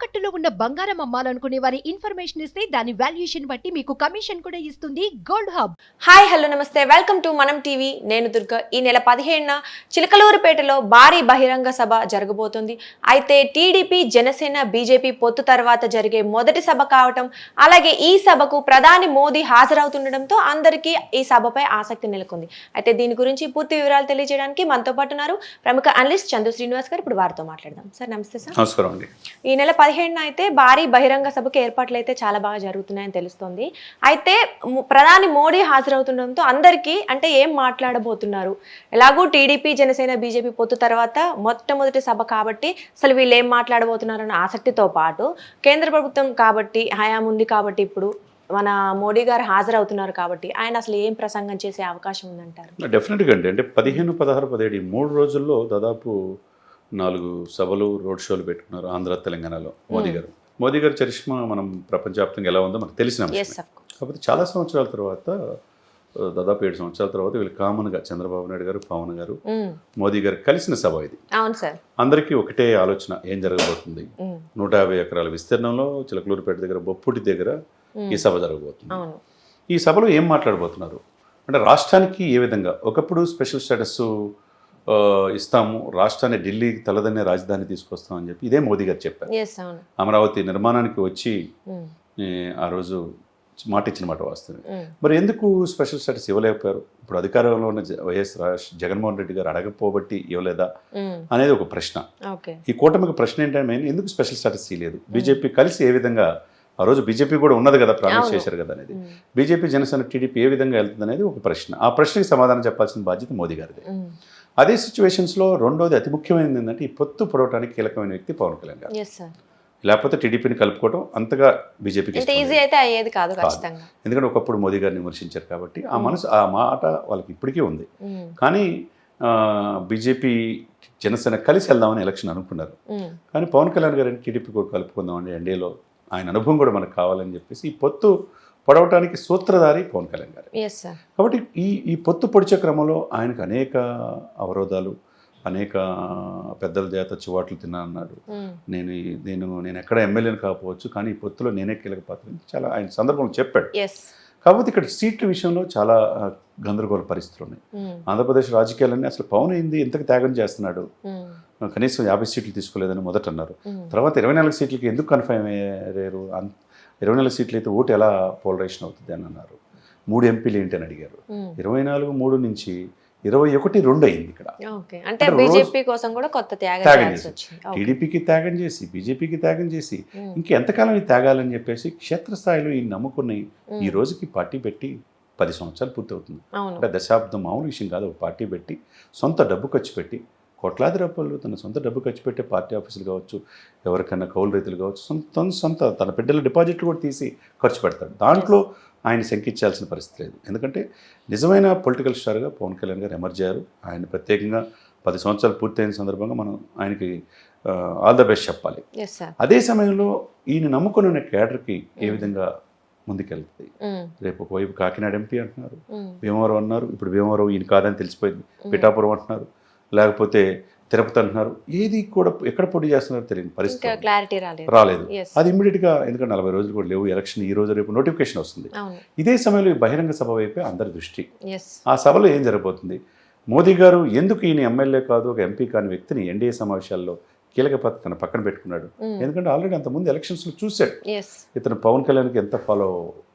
తాకట్టులో ఉన్న బంగారం అమ్మాలనుకునే వారి ఇన్ఫర్మేషన్ ఇస్తే దాని వాల్యుయేషన్ బట్టి మీకు కమిషన్ కూడా ఇస్తుంది గోల్డ్ హబ్. హాయ్ హలో నమస్తే, వెల్కమ్ టు మనం టీవీ. నేను దుర్గా. ఈ నెల 15న చిలకలూరుపేటలో భారీ బహిరంగ సభ జరగబోతుంది. అయితే టీడీపీ జనసేన బీజేపీ పొత్తు తర్వాత జరిగే మొదటి సభ కావటం, అలాగే ఈ సభకు ప్రధాని మోదీ హాజరవుతుండటంతో అందరికీ ఈ సభపై ఆసక్తి నెలకొంది. అయితే దీని గురించి పూర్తి వివరాలు తెలియజేయడానికి మనతో పాటు ఉన్నారు ప్రముఖ అనలిస్ట్ చందు శ్రీనివాస్ గారు. ఇప్పుడు వారితో మాట్లాడదాం. సార్ నమస్తే. సార్ నమస్కారం అండి. ఈ నెల 15న అయితే భారీ బహిరంగ సభకు ఏర్పాట్లు అయితే చాలా బాగా జరుగుతున్నాయని తెలుస్తోంది. అయితే ప్రధాని మోడీ హాజరవుతుండడంతో అందరికీ అంటే ఏం మాట్లాడబోతున్నారు, ఎలాగూ టీడీపీ జనసేన బీజేపీ పొత్తు తర్వాత మొట్టమొదటి సభ కాబట్టి అసలు వీళ్ళు ఏం మాట్లాడబోతున్నారన్న ఆసక్తితో పాటు కేంద్ర ప్రభుత్వం కాబట్టి హయాం ఉంది కాబట్టి ఇప్పుడు మన మోడీ గారు హాజరవుతున్నారు కాబట్టి ఆయన అసలు ఏం ప్రసంగం చేసే అవకాశం ఉందంటారు? డెఫినెట్గా అండి. అంటే 15, 16, 17 3 రోజుల్లో దాదాపు 4 సభలు రోడ్ షోలు పెట్టుకున్నారు ఆంధ్ర తెలంగాణలో మోదీ గారు చరిష్మా మనం ప్రపంచవ్యాప్తంగా ఎలా ఉందో మనకు తెలిసిన కాకపోతే చాలా సంవత్సరాల తర్వాత, దాదాపు 7 సంవత్సరాల తర్వాత వీళ్ళు కామన్గా చంద్రబాబు నాయుడు గారు, పవన్ గారు, మోదీ గారు కలిసిన సభ ఇది. అందరికీ ఒకటే ఆలోచన, ఏం జరగబోతుంది. 150 ఎకరాల విస్తీర్ణంలో చిలకలూరుపేట దగ్గర బొప్పుటి దగ్గర ఈ సభ జరగబోతుంది. ఈ సభలో ఏం మాట్లాడబోతున్నారు అంటే రాష్ట్రానికి ఏ విధంగా, ఒకప్పుడు స్పెషల్ స్టేటస్ ఇస్తాము, రాష్ట్రాన్ని ఢిల్లీకి తలదన్నే రాజధాని తీసుకొస్తామని చెప్పి ఇదే మోదీ గారు చెప్పారు. అమరావతి నిర్మాణానికి వచ్చి ఆ రోజు మాట ఇచ్చిన మాట వాస్తవమే. మరి ఎందుకు స్పెషల్ స్టేటస్ ఇవ్వలేకపోయారు? ఇప్పుడు అధికారంలో ఉన్న జగన్మోహన్ రెడ్డి గారు అడగపోబట్టి ఇవ్వలేదా అనేది ఒక ప్రశ్న. ఈ కూటమికి ప్రశ్న ఏంటంటే ఎందుకు స్పెషల్ స్టేటస్ ఇవ్వలేదు? బీజేపీ కలిసి ఏ విధంగా, ఆ రోజు బీజేపీ కూడా ఉన్నది కదా, ప్రామిస్ చేశారు కదా అనేది, బీజేపీ జనసేన టీడీపీ ఏ విధంగా వెళ్తుంది అనేది ఒక ప్రశ్న. ఆ ప్రశ్నకి సమాధానం చెప్పాల్సిన బాధ్యత మోదీ గారిది. అదే సిచ్యువేషన్స్లో రెండోది అతి ముఖ్యమైనది ఏంటంటే ఈ పొత్తు పొడవడానికి కీలకమైన వ్యక్తి పవన్ కళ్యాణ్ గారు. లేకపోతే టీడీపీని కలుపుకోవడం అంతగా బీజేపీకి ఎందుకంటే ఒకప్పుడు మోదీ గారిని విమర్శించారు కాబట్టి ఆ మాట వాళ్ళకి ఇప్పటికీ ఉంది. కానీ బీజేపీ జనసేన కలిసి వెళ్దామని ఎలక్షన్ అనుకున్నారు. కానీ పవన్ కళ్యాణ్ గారిని టీడీపీ కూడా కలుపుకుందామని ఎన్డీఏలో ఆయన అనుభవం కూడా మనకు కావాలని చెప్పేసి ఈ పొత్తు పొడవటానికి సూత్రధారి పవన్ కళ్యాణ్ గారు. కాబట్టి ఈ పొత్తు పొడిచే క్రమంలో ఆయనకు అనేక అవరోధాలు, అనేక పెద్దల చేత చివాట్లు తిన్నా అన్నాడు. నేను ఎక్కడ ఎమ్మెల్యేని కాకపోవచ్చు, కానీ ఈ పొత్తులో నేనే కీలక పాత్ర చాలా ఆయన సందర్భంలో చెప్పాడు. కాకపోతే ఇక్కడ సీట్ల విషయంలో చాలా గందరగోళ పరిస్థితులు ఉన్నాయి. ఆంధ్రప్రదేశ్ రాజకీయాలన్నీ అసలు పవన్ ఏంది ఎంతకు త్యాగం చేస్తున్నాడు, కనీసం 50 సీట్లు తీసుకోలేదని మొదట అన్నారు. తర్వాత 24 సీట్లకి ఎందుకు కన్ఫర్మ్ అయ్యారు, 24 సీట్లు అయితే ఓటు ఎలా పోలరైజేషన్ అవుతుంది అని అన్నారు. 3 ఎంపీలు ఏంటి అని అడిగారు. 24, 3 నుంచి 21, 2 అయింది. ఇక్కడ త్యాగం చేసి, టీడీపీకి త్యాగం చేసి, బీజేపీకి త్యాగం చేసి ఇంకెంతకాలం ఈ త్యాగాలని చెప్పేసి క్షేత్రస్థాయిలో ఈ నమ్ముకుని ఈ రోజుకి పార్టీ పెట్టి 10 సంవత్సరాలు పూర్తవుతుంది. అంటే దశాబ్దం మామూలు విషయం కాదు. ఒక పార్టీ పెట్టి సొంత డబ్బు ఖర్చు పెట్టి కోట్లాది రూపాయలు తన సొంత డబ్బు ఖర్చు పెట్టే పార్టీ ఆఫీసులు కావచ్చు, ఎవరికైనా కౌలు రైతులు కావచ్చు, సొంత తన బిడ్డల డిపాజిట్లు కూడా తీసి ఖర్చు పెడతాడు. దాంట్లో ఆయన శంకించాల్సిన పరిస్థితి లేదు. ఎందుకంటే నిజమైన పొలిటికల్ స్టార్గా పవన్ కళ్యాణ్ గారు ఎమర్జ్ అయ్యారు. ఆయన ప్రత్యేకంగా 10 సంవత్సరాలు పూర్తయిన సందర్భంగా మనం ఆయనకి ఆల్ ద బెస్ట్ చెప్పాలి. అదే సమయంలో ఈయన నమ్ముకున్న కేడర్కి ఏ విధంగా ముందుకెళ్తుంది. రేపు ఒకవైపు కాకినాడ ఎంపీ అంటున్నారు, భీమవరం అన్నారు, ఇప్పుడు భీమవరం ఈయన కాదని తెలిసిపోయింది, పిఠాపురం అంటున్నారు, లేకపోతే తిరుపతి అంటున్నారు. ఏది కూడా ఎక్కడ పోటీ చేస్తున్నారో తెలియని పరిస్థితి రాలేదు. అది ఇమ్మీడియట్గా, ఎందుకంటే 40 రోజులు కూడా లేవు ఎలక్షన్, ఈ రోజు రేపు నోటిఫికేషన్ వస్తుంది. ఇదే సమయంలో ఈ బహిరంగ సభ వైపే అందరి దృష్టి. ఆ సభలో ఏం జరగబోతుంది, మోదీ గారు ఎందుకు ఈయన ఎమ్మెల్యే కాదు, ఒక ఎంపీ కాని వ్యక్తిని ఎన్డీఏ సమావేశాల్లో కీలక పాత్ర తన పక్కన పెట్టుకున్నాడు. ఎందుకంటే ఆల్రెడీ అంతకుముందు ఎలక్షన్స్లో చూశాడు ఇతను పవన్ కళ్యాణ్కి ఎంత ఫాలో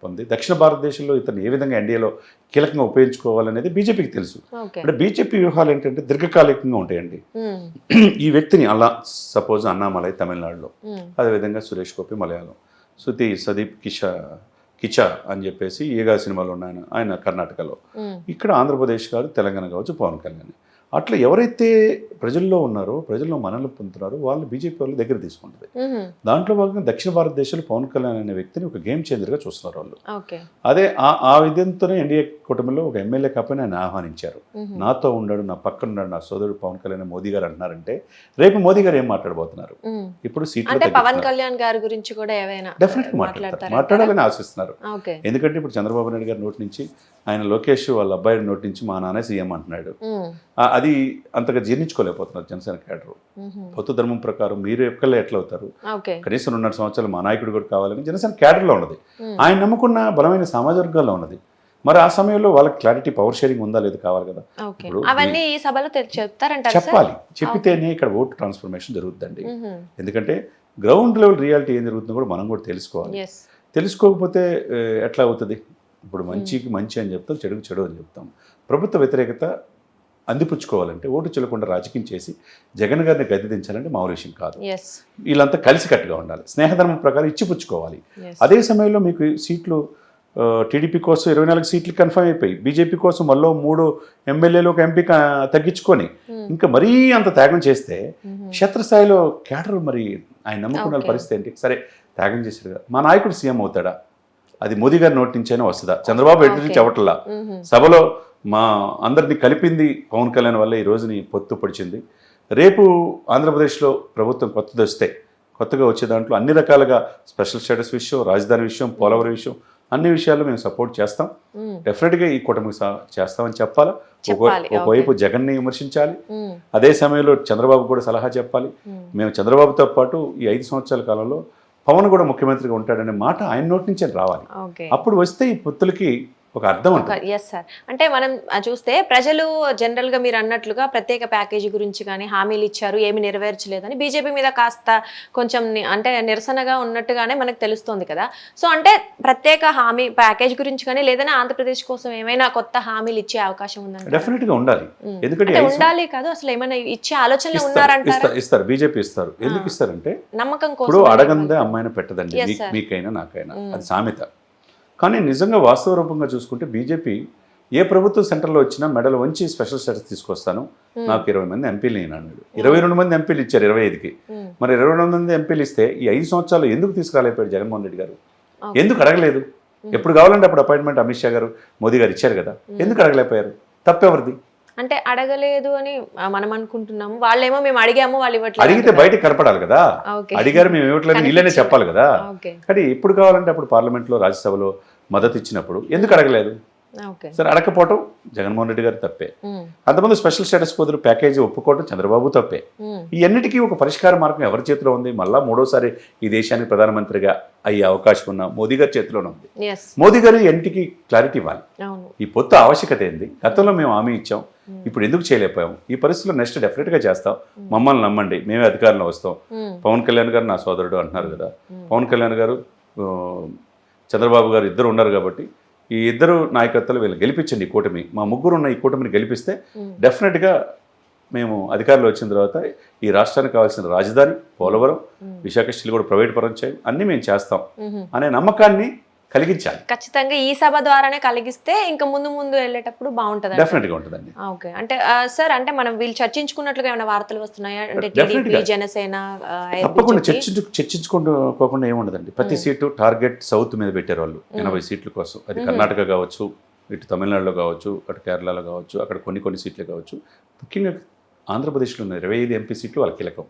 ఉంది, దక్షిణ భారతదేశంలో ఇతను ఏ విధంగా ఎన్డీఏలో కీలకంగా ఉపయోగించుకోవాలనేది బీజేపీకి తెలుసు. అంటే బీజేపీ వ్యూహాలు ఏంటంటే దీర్ఘకాలికంగా ఉంటాయండి. ఈ వ్యక్తిని అలా సపోజ్ అన్నామలై తమిళనాడులో, అదేవిధంగా సురేష్ గోపి మలయాళం, సదీప్ కిచా అని చెప్పేసి ఏగా సినిమాలో ఉన్న ఆయన కర్ణాటకలో, ఇక్కడ ఆంధ్రప్రదేశ్ కాదు, తెలంగాణ కావచ్చు, పవన్ కళ్యాణ్. అట్లా ఎవరైతే ప్రజల్లో ఉన్నారో, ప్రజల్లో మనల్ని పొందుతున్నారో వాళ్ళు బీజేపీ వాళ్ళు దగ్గర తీసుకుంటుంది. దాంట్లో భాగంగా దక్షిణ భారతదేశంలో పవన్ కళ్యాణ్ అనే వ్యక్తిని ఒక గేమ్ చేంజర్గా చూస్తున్నారు వాళ్ళు. అదే ఆ విధంతోనే ఎన్డీఏ కూటమిలో ఒక ఎమ్మెల్యే కాకపోయినా ఆయన ఆహ్వానించారు. నాతో ఉన్నాడు, నా పక్కన ఉన్నాడు నా సోదరుడు పవన్ కళ్యాణ్ మోదీ గారు అంటున్నారంటే రేపు మోదీ గారు ఏం మాట్లాడబోతున్నారు? ఇప్పుడు పవన్ కళ్యాణ్ గారి గురించి కూడా డెఫినెట్గా మాట్లాడాలని ఆశిస్తున్నారు. ఎందుకంటే ఇప్పుడు చంద్రబాబు నాయుడు గారి నోటి నుంచి ఆయన లోకేష్ వాళ్ళ అబ్బాయి నోటి నుంచి మా నాన్న సీఎం అంటున్నాడు. అది అంతగా జీర్ణించుకోలేకపోతున్నారు జనసేన క్యాడర్. పొత్తు ధర్మం ప్రకారం మీరు ఎక్కలే ఎట్లా అవుతారు, కనీసం 2.5 సంవత్సరాలు మా నాయకుడు కూడా కావాలని జనసేన క్యాడర్లో ఉన్నది. ఆయన నమ్ముకున్న బలమైన సమాజ వర్గాల్లో ఉన్నది. మరి ఆ సమయంలో వాళ్ళకి క్లారిటీ, పవర్ షేరింగ్ ఉందా లేదు కావాలి కదా. అవన్నీ ఈ సభలో చెప్తారంటారు, చెప్పాలి. చెప్పితేనే ఇక్కడ ఓటు ట్రాన్స్ఫర్మేషన్ జరుగుతుందండి. ఎందుకంటే గ్రౌండ్ లెవెల్ రియాలిటీ ఏం జరుగుతుందో కూడా మనం కూడా తెలుసుకోవాలి. తెలుసుకోకపోతే ఎట్లా అవుతుంది? ఇప్పుడు మంచికి మంచి అని చెప్తాం, చెడుకు చెడు అని చెప్తాం. ప్రభుత్వ వ్యతిరేకత అందిపుచ్చుకోవాలంటే ఓటు చెల్లకుండా రాజకీయం చేసి జగన్ గారిని గద్దె దించాలంటే మామూలు విషయం కాదు. వీళ్ళంతా కలిసికట్టుగా ఉండాలి, స్నేహధర్మం ప్రకారం ఇచ్చిపుచ్చుకోవాలి. అదే సమయంలో మీకు సీట్లు టీడీపీ కోసం 24 సీట్లు కన్ఫర్మ్ అయిపోయి, బీజేపీ కోసం మళ్ళీ 3 ఎమ్మెల్యేలు ఒక ఎంపీ తగ్గించుకొని ఇంకా మరీ అంత త్యాగం చేస్తే క్షేత్రస్థాయిలో క్యాడర్ మరి ఆయన నమ్ముకున్న పరిస్థితి ఏంటి? సరే త్యాగం చేశారు కదా, మా నాయకుడు సీఎం అవుతాడా? అది మోదీ గారి నోటి నుంచైనా వస్తుందా? చంద్రబాబు ఎటు నుంచి అవట్లా. సభలో మా అందరినీ కలిపింది పవన్ కళ్యాణ్ వల్ల ఈ రోజుని పొత్తు పొడిచింది. రేపు ఆంధ్రప్రదేశ్లో ప్రభుత్వం కొత్తది వస్తే, కొత్తగా వచ్చే దాంట్లో అన్ని రకాలుగా స్పెషల్ స్టేటస్ విషయం, రాజధాని విషయం, పోలవరం విషయం, అన్ని విషయాల్లో మేము సపోర్ట్ చేస్తాం. డెఫినెట్గా ఈ కూటమికి చేస్తామని చెప్పాలా. ఒకవైపు జగన్ని విమర్శించాలి, అదే సమయంలో చంద్రబాబు కూడా సలహా చెప్పాలి. మేము చంద్రబాబుతో పాటు ఈ 5 సంవత్సరాల కాలంలో పవన్ కూడా ముఖ్యమంత్రిగా ఉంటాడనే మాట ఆయన నోటి నుంచే రావాలి. అప్పుడు వస్తే ఈ పొత్తులకి ఒక అర్థం ఉంటుంది. Yes sir. అంటే మనం చూస్తే ప్రజలు జనరల్ గా మీరు అన్నట్లుగా ప్రత్యేక ప్యాకేజీ గురించి కానీ హామీలు ఇచ్చారు, ఏమి నెరవేర్చలేదని బీజేపీ మీద కాస్త కొంచెం అంటే నిరసనగా ఉన్నట్టుగానే మనకు తెలుస్తోంది కదా. సో అంటే ప్రత్యేక హామీ ప్యాకేజ్ గురించి కానీ లేదని ఆంధ్రప్రదేశ్ కోసం ఏమైనా కొత్త హామీలు ఇచ్చే అవకాశం ఉందండి? డెఫినెట్ గా ఉండాలి. ఎందుకంటే ఉండాలి కాదు, అసలు ఏమైనా ఇచ్చే ఆలోచనలు ఉన్నారంటారా? ఇస్తారు, బీజేపీ ఇస్తారు. ఎందుకు ఇస్తారంటే నమ్మకం కోసం. ఇప్పుడు అడగందే అమ్మాయిని పెట్టదండి, మీకైనా నాకైనా, అది సామెత. కానీ నిజంగా వాస్తవ రూపంగా చూసుకుంటే బీజేపీ ఏ ప్రభుత్వం సెంటర్లో వచ్చినా మెడల్ వంచి స్పెషల్ స్టేటస్ తీసుకొస్తాను, నాకు 20 మంది ఎంపీలు అన్నాడు. 22 మంది ఎంపీలు ఇచ్చారు 25కి. మరి 22 మంది ఎంపీలు ఇస్తే ఈ 5 సంవత్సరాలు ఎందుకు తీసుకురాలేకపోయాడు జగన్మోహన్ రెడ్డి గారు? ఎందుకు అడగలేదు? ఎప్పుడు కావాలంటే అప్పుడు అపాయింట్మెంట్ అమిత్ షా గారు, మోదీ గారు ఇచ్చారు కదా, ఎందుకు అడగలేకపోయారు? తప్పెవరిది? అంటే అడగలేదు అని మనం అనుకుంటున్నాము, వాళ్ళేమో మేము అడిగాము వాళ్ళు ఇవ్వట్లేదు. అడిగితే బయటకు కనపడాలి కదా, అడిగారు మేము ఇవ్వట్లేదు వీళ్ళనే చెప్పాలి కదా. కానీ ఎప్పుడు కావాలంటే అప్పుడు పార్లమెంట్లో, రాజ్యసభలో మద్దతు ఇచ్చినప్పుడు ఎందుకు అడగలేదు? సరే, అడగకపోవటం జగన్మోహన్ రెడ్డి గారు తప్పే. అంతమంది స్పెషల్ స్టేటస్ కుదురు ప్యాకేజీ ఒప్పుకోవటం చంద్రబాబు తప్పే. ఈ అన్నిటికీ ఒక పరిష్కార మార్గం ఎవరి చేతిలో ఉంది? మళ్ళా 3వసారి ఈ దేశానికి ప్రధానమంత్రిగా అయ్యే అవకాశం ఉన్న మోదీ గారి చేతిలోనే ఉంది. మోదీ గారు ఇంటికి క్లారిటీ ఇవ్వాలి. ఈ పొత్తు ఆవశ్యకత ఏంది? గతంలో మేము హామీ ఇచ్చాం, ఇప్పుడు ఎందుకు చేయలేకపోయాం? ఈ పరిస్థితుల్లో నెక్స్ట్ డెఫినెట్గా చేస్తాం, మమ్మల్ని నమ్మండి, మేమే అధికారంలో వస్తాం. పవన్ కళ్యాణ్ గారు నా సోదరుడు అంటున్నారు కదా, పవన్ కళ్యాణ్ గారు చంద్రబాబు గారు ఇద్దరు ఉన్నారు కాబట్టి ఈ ఇద్దరు నాయకత్వాలు వీళ్ళు గెలిపించండి. ఈ కూటమి, మా ముగ్గురు ఉన్న ఈ కూటమిని గెలిపిస్తే డెఫినెట్గా మేము అధికారంలో వచ్చిన తర్వాత ఈ రాష్ట్రానికి కావాల్సిన రాజధాని, పోలవరం, విశాఖ స్టీల్ కూడా ప్రైవేట్ పరం చేయం, అన్నీ మేము చేస్తాం అనే నమ్మకాన్ని కలిగించాలి. ఖచ్చితంగా ఈ సభ ద్వారానే కలిగిస్తే ఇంకా ముందు ముందు వెళ్ళేటప్పుడు బాగుంటుంది. డెఫినెట్గా ఉంటుందండి. ఓకే. అంటే సార్, అంటే మనం వీళ్ళు చర్చించుకున్నట్లుగా ఏమైనా వార్తలు వస్తున్నాయా? అంటే టీడీపీ, జనసేన తప్పకుండా చర్చించుకోకుండా ఏముండదండి. ప్రతి సీటు టార్గెట్ సౌత్ మీద పెట్టారు వాళ్ళు, 80 సీట్ల కోసం. అది కర్ణాటక కావచ్చు, ఇటు తమిళనాడులో కావచ్చు, అటు కేరళలో కావచ్చు, అక్కడ కొన్ని సీట్లు కావచ్చు. ముఖ్యంగా ఆంధ్రప్రదేశ్లో ఉన్న 25 ఎంపీ సీట్లు వాళ్ళ కీలకం,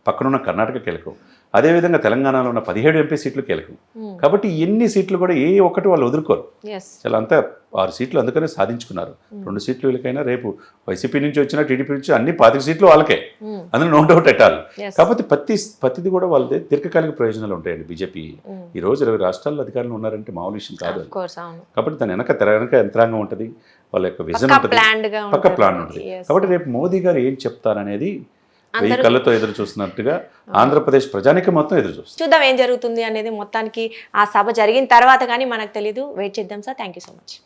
పక్కనున్న కర్ణాటక కీలకం, అదేవిధంగా తెలంగాణలో ఉన్న 17 ఎంపీ సీట్లు కీలకం. కాబట్టి ఎన్ని సీట్లు కూడా ఏ ఒక్కటి వాళ్ళు వదులుకోరు. చాలా అంతా 6 సీట్లు అందుకనే సాధించుకున్నారు. 2 సీట్లు వీళ్ళకైనా, రేపు వైసీపీ నుంచి వచ్చినా టీడీపీ నుంచి అన్ని 25 సీట్లు వాళ్ళకే, అందులో నో డౌట్ ఎట్టాలి. కాబట్టి ప్రతిది కూడా వాళ్ళదే దీర్ఘకాలిక ప్రయోజనాలు ఉంటాయండి. బీజేపీ ఈ రోజు 20 రాష్ట్రాల్లో అధికారులు ఉన్నారంటే మామూలు విషయం కాదు. కాబట్టి దాని వెనక యంత్రాంగం ఉంటుంది, వాళ్ళ యొక్క విజన్ ఉంటుంది, పక్క ప్లాన్ ఉంటుంది. కాబట్టి రేపు మోదీ గారు ఏం చెప్తారనేది 1000 కళ్ళతో ఎదురు చూస్తున్నట్టుగా ఆంధ్రప్రదేశ్ ప్రజానికం మొత్తం ఎదురు చూస్తుంది. చూద్దాం ఏం జరుగుతుంది అనేది. మొత్తానికి ఆ సభ జరిగిన తర్వాత కానీ మనకు తెలీదు. వెయిట్ చేద్దాం sir. Thank you so much.